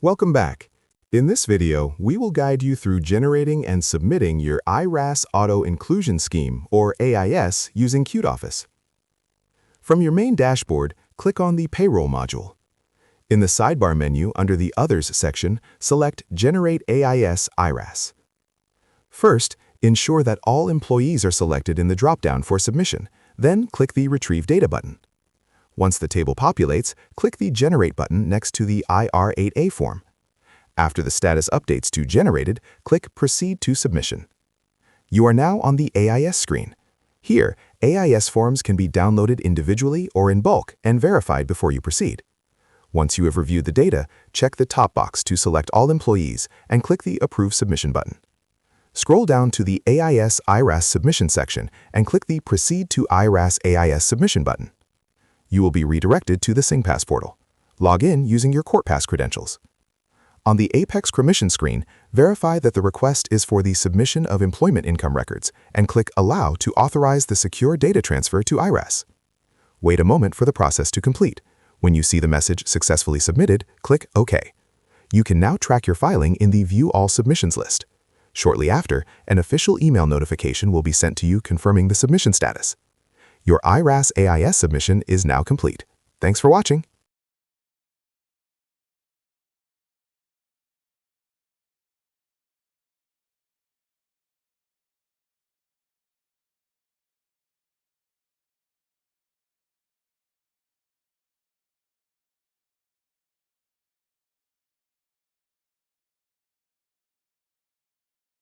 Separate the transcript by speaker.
Speaker 1: Welcome back. In this video, we will guide you through generating and submitting your IRAS Auto-Inclusion Scheme, or AIS, using cuteOffice. From your main dashboard, click on the Payroll module. In the sidebar menu under the Others section, select Generate AIS IRAS. First, ensure that all employees are selected in the drop-down for submission, then click the Retrieve Data button. Once the table populates, click the Generate button next to the IR8A form. After the status updates to Generated, click Proceed to Submission. You are now on the AIS screen. Here, AIS forms can be downloaded individually or in bulk and verified before you proceed. Once you have reviewed the data, check the top box to select all employees and click the Approve Submission button. Scroll down to the AIS IRAS Submission section and click the Proceed to IRAS AIS Submission button. You will be redirected to the Singpass portal. Log in using your CorpPass credentials. On the Apex Commission screen, verify that the request is for the submission of employment income records and click Allow to authorize the secure data transfer to IRAS. Wait a moment for the process to complete. When you see the message Successfully Submitted, click OK. You can now track your filing in the View All Submissions list. Shortly after, an official email notification will be sent to you confirming the submission status. Your IRAS AIS submission is now complete. Thanks for watching.